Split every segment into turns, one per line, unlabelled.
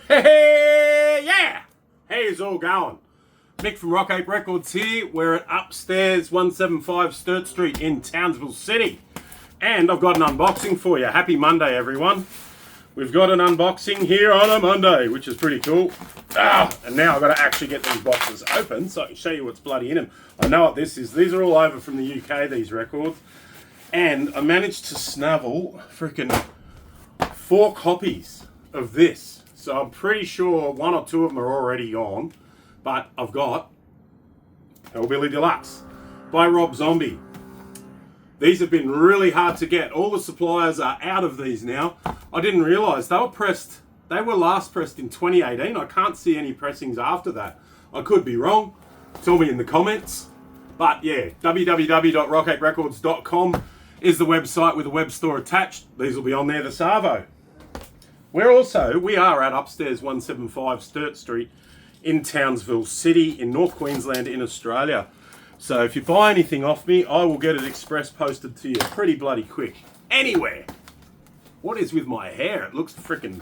Hey, yeah! How's all going? Mick from Rock Ape Records here. We're at upstairs 175 Sturt Street in Townsville City. And I've got an unboxing for you. Happy Monday, everyone. We've got an unboxing here on a Monday, which is pretty cool. And now I've got to actually get these boxes open so I can show you what's bloody in them. I know what this is. These are all over from the UK, these records. And I managed to snavel freaking 4 copies of this. So I'm pretty sure 1 or 2 of them are already gone. But I've got Hellbilly Deluxe by Rob Zombie. These have been really hard to get. All the suppliers are out of these now. I didn't realise they were last pressed in 2018. I can't see any pressings after that. I could be wrong. Tell me in the comments. But yeah, www.rockaperecords.com is the website with a web store attached. These will be on there this arvo. We are at upstairs 175 Sturt Street in Townsville City in North Queensland in Australia. So if you buy anything off me, I will get it express posted to you pretty bloody quick. Anywhere. What is with my hair? It looks freaking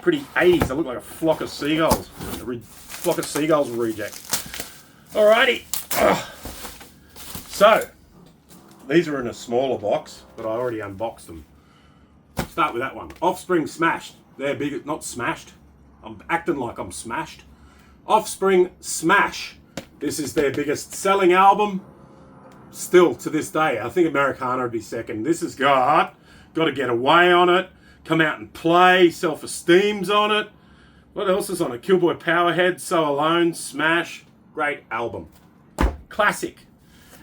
pretty 80s. I look like a flock of seagulls. Flock of seagulls reject. Alrighty. So, these are in a smaller box, but I already unboxed them. Start with that one. Offspring Smashed. They're big, not smashed. I'm acting like I'm smashed. Offspring Smash. This is their biggest selling album. Still to this day. I think Americana would be second. This has got to Get Away on it. Come Out and Play. Self-Esteem's on it. What else is on it? Killboy Powerhead. So Alone. Smash. Great album. Classic.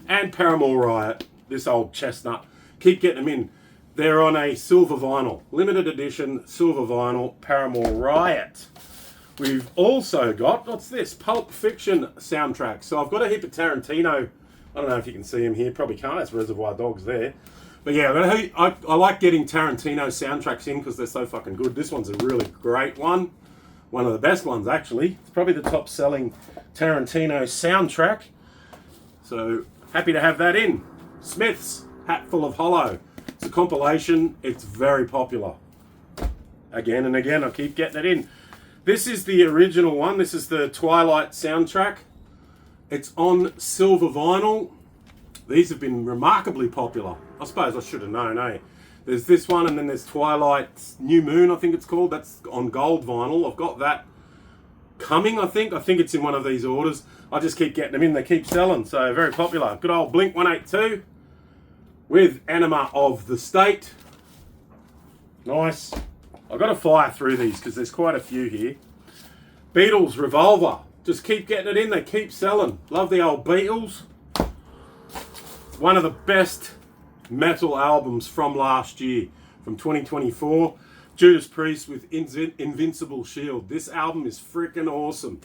And Paramore Riot. This old chestnut. Keep getting them in. They're on a silver vinyl. Limited edition silver vinyl. Paramore Riot. We've also got, what's this? Pulp Fiction soundtrack. So I've got a heap of Tarantino. I don't know if you can see him here. Probably can't. That's Reservoir Dogs there. But yeah, I like getting Tarantino soundtracks in because they're so fucking good. This one's a really great one. One of the best ones, actually. It's probably the top selling Tarantino soundtrack. So happy to have that in. Smith's Hatful of Hollow. It's a compilation. It's very popular. Again and again, I keep getting it in. This is the original one. This is the Twilight soundtrack. It's on silver vinyl. These have been remarkably popular. I suppose I should have known, eh? There's this one, and then there's Twilight's New Moon, I think it's called. That's on gold vinyl. I've got that coming, I think. I think it's in one of these orders. I just keep getting them in. They keep selling, so very popular. Good old Blink 182 with Anima of the State. Nice. I've got to fire through these because there's quite a few here. Beatles Revolver. Just keep getting it in. They keep selling. Love the old Beatles. One of the best metal albums from last year, from 2024. Judas Priest with Invincible Shield. This album is freaking awesome.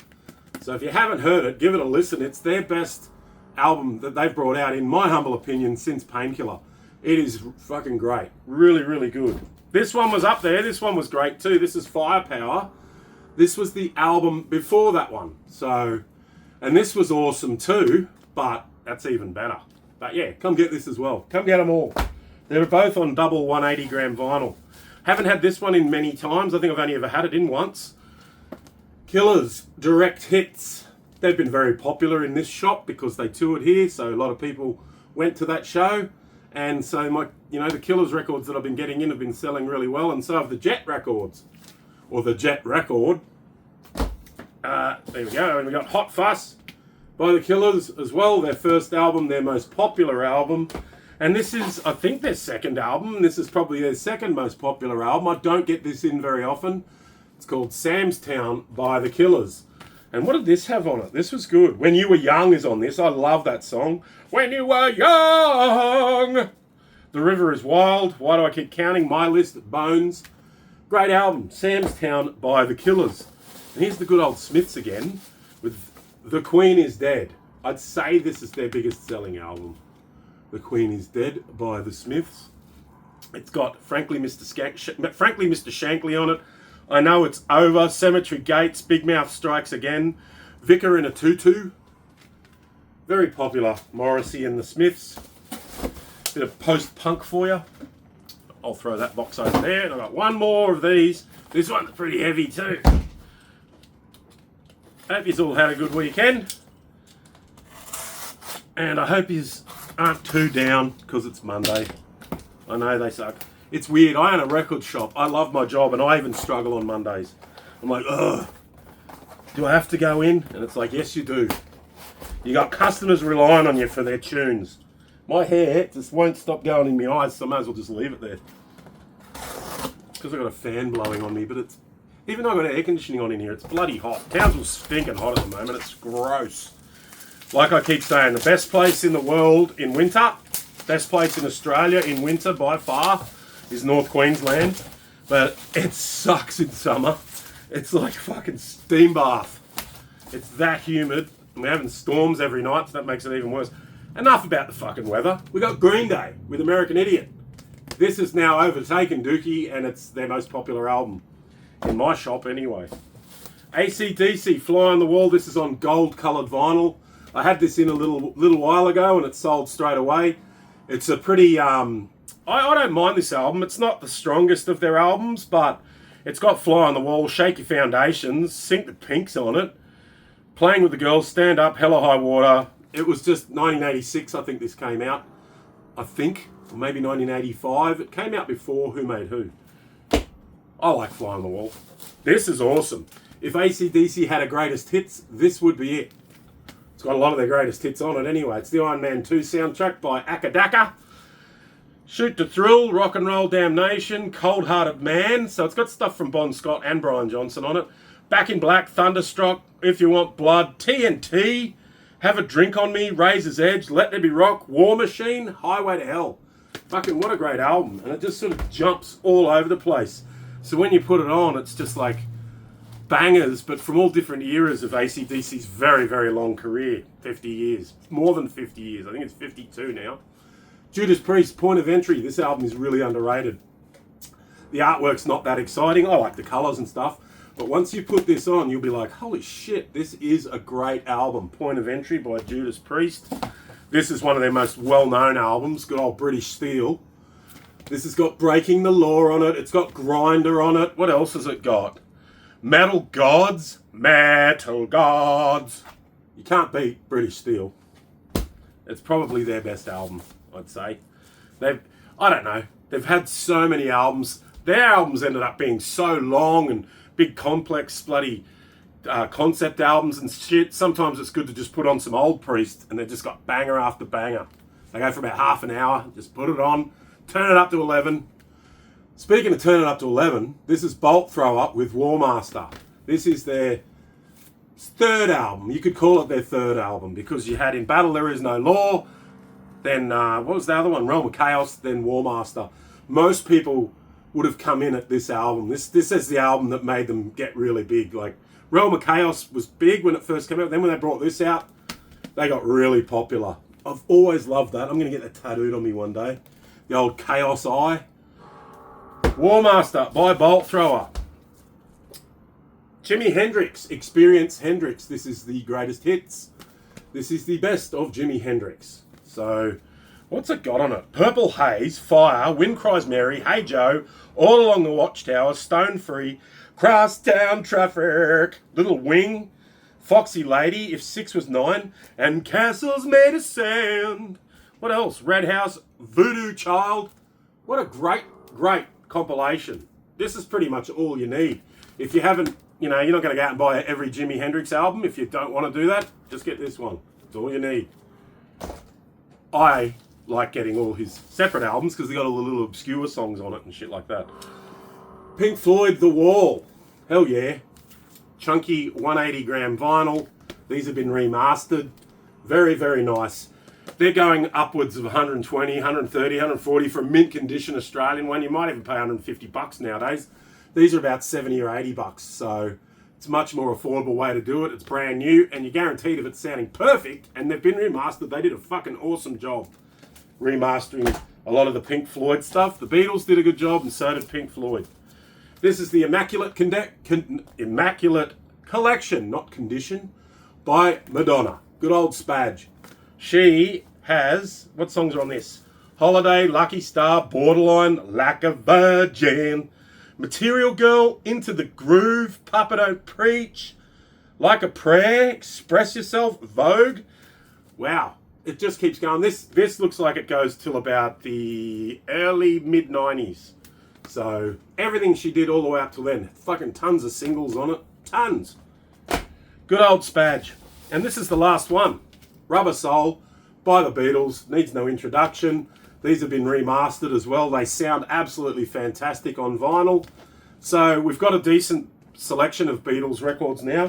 So if you haven't heard it, give it a listen. It's their best album that they've brought out, in my humble opinion, since Painkiller. It is fucking great. Really, really good. This one was up there. This one was great too. This is Firepower. This was the album before that one. So, and this was awesome too, but that's even better. But yeah, come get this as well. Come get them all. They're both on double 180 gram vinyl. Haven't had this one in many times. I think I've only ever had it in once. Killers Direct Hits. They've been very popular in this shop because they toured here, so a lot of people went to that show. And so the Killers records that I've been getting in have been selling really well, and so have the Jet records, or the Jet record. There we go. And we got Hot Fuss by the Killers as well. Their first album, their most popular album, and this is, I think, their second album. This is probably their second most popular album. I don't get this in very often. It's called Sam's Town by the Killers. And what did this have on it? This was good. When You Were Young is on this. I love that song. When You Were Young. The River is Wild. Why Do I Keep Counting? My List. Bones. Great album. Sam's Town by the Killers. And here's the good old Smiths again with The Queen Is Dead. I'd say this is their biggest selling album. The Queen Is Dead by the Smiths. It's got Frankly Mr. Shankly on it. I Know It's Over, Cemetery Gates, Big Mouth Strikes Again, Vicar in a Tutu. Very popular. Morrissey and the Smiths. Bit of post-punk for you. I'll throw that box over there. And I've got one more of these. This one's pretty heavy too. Hope you all had a good weekend. And I hope you aren't too down because it's Monday. I know they suck. It's weird. I own a record shop. I love my job and I even struggle on Mondays. I'm like, ugh, do I have to go in? And it's like, yes, you do. You got customers relying on you for their tunes. My hair just won't stop going in my eyes, so I might as well just leave it there. Because I've got a fan blowing on me, but it's, even though I've got air conditioning on in here, it's bloody hot. Townsville's stinking hot at the moment. It's gross. Like I keep saying, the best place in the world in winter, best place in Australia in winter by far, is North Queensland. But it sucks in summer. It's like a fucking steam bath. It's that humid. And we're having storms every night, so that makes it even worse. Enough about the fucking weather. We got Green Day with American Idiot. This has now overtaken Dookie, and it's their most popular album. In my shop, anyway. AC/DC, Fly on the Wall. This is on gold-coloured vinyl. I had this in a little while ago, and it sold straight away. It's a pretty... I don't mind this album. It's not the strongest of their albums, but it's got Fly on the Wall, Shake Your Foundations, Sink the Pinks on it, Playing with the Girls, Stand Up, Hella High Water. It was just 1986, I think this came out. I think. Or maybe 1985. It came out before Who Made Who. I like Fly on the Wall. This is awesome. If AC/DC had a greatest hits, this would be it. It's got a lot of their greatest hits on it anyway. It's the Iron Man 2 soundtrack by Akadaka. Shoot to Thrill, Rock and Roll Damnation, Cold Hearted Man. So it's got stuff from Bon Scott and Brian Johnson on it. Back in Black, Thunderstruck, If You Want Blood, TNT, Have a Drink on Me, Razor's Edge, Let There Be Rock, War Machine, Highway to Hell. Fucking what a great album. And it just sort of jumps all over the place. So when you put it on, it's just like bangers, but from all different eras of AC/DC's very, very long career. 50 years. More than 50 years. I think it's 52 now. Judas Priest, Point of Entry. This album is really underrated. The artwork's not that exciting. I like the colours and stuff. But once you put this on, you'll be like, holy shit, this is a great album. Point of Entry by Judas Priest. This is one of their most well-known albums. Good old British Steel. This has got Breaking the Law on it. It's got Grinder on it. What else has it got? Metal Gods. Metal Gods. You can't beat British Steel. It's probably their best album, I'd say. I don't know. They've had so many albums. Their albums ended up being so long and big, complex, bloody concept albums and shit. Sometimes it's good to just put on some old Priest and they've just got banger after banger. They go for about half an hour. Just put it on. Turn it up to 11. Speaking of turning up to 11, this is Bolt Throw Up with War Master. This is their third album. You could call it their third album because you had In Battle There Is No Law, then what was the other one? Realm of Chaos, then War Master. Most people would have come in at this album. This is the album that made them get really big. Like Realm of Chaos was big when it first came out. Then when they brought this out, they got really popular. I've always loved that. I'm going to get that tattooed on me one day. The old Chaos Eye. War Master by Bolt Thrower. Jimi Hendrix, Experience Hendrix. This is the greatest hits. This is the best of Jimi Hendrix. So, what's it got on it? Purple Haze, Fire, Wind Cries Mary, Hey Joe, All Along the Watchtower, Stone Free, Crosstown Traffic, Little Wing, Foxy Lady, If 6 Was 9, and Castles Made of Sand. What else? Red House, Voodoo Child. What a great, great compilation. This is pretty much all you need. If you haven't, you're not going to go out and buy every Jimi Hendrix album. If you don't want to do that, just get this one. It's all you need. I like getting all his separate albums because they got all the little obscure songs on it and shit like that. Pink Floyd, The Wall. Hell yeah. Chunky 180 gram vinyl. These have been remastered. Very, very nice. They're going upwards of 120, 130, 140 for a mint condition Australian one. You might even pay $150 nowadays. These are about 70 or 80 bucks. So it's a much more affordable way to do it. It's brand new and you're guaranteed if it's sounding perfect and they've been remastered. They did a fucking awesome job remastering a lot of the Pink Floyd stuff. The Beatles did a good job and so did Pink Floyd. This is the Immaculate Collection, not Condition, by Madonna. Good old Spadge. She has, what songs are on this? Holiday, Lucky Star, Borderline, Like a Virgin, Material Girl, Into the Groove, Papa Don't Preach, Like a Prayer, Express Yourself, Vogue. Wow, it just keeps going. This looks like it goes till about the early mid-90s. So everything she did all the way up till then. Fucking tons of singles on it. Tons. Good old Spadge. And this is the last one. Rubber Soul by the Beatles. Needs no introduction. These have been remastered as well. They sound absolutely fantastic on vinyl. So we've got a decent selection of Beatles records now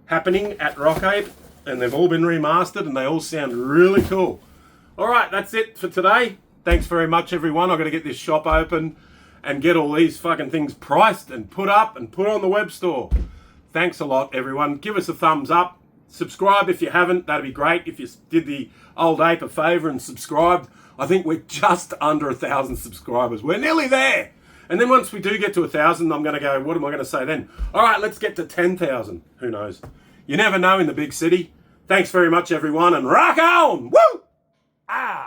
happening at Rock Ape. And they've all been remastered and they all sound really cool. All right, that's it for today. Thanks very much, everyone. I've got to get this shop open and get all these fucking things priced and put up and put on the web store. Thanks a lot, everyone. Give us a thumbs up. Subscribe if you haven't. That'd be great if you did the old ape a favour and subscribed. I think we're just under 1,000 subscribers. We're nearly there. And then once we do get to 1,000, I'm going to go, what am I going to say then? All right, let's get to 10,000. Who knows? You never know in the big city. Thanks very much, everyone, and rock on! Woo! Ah!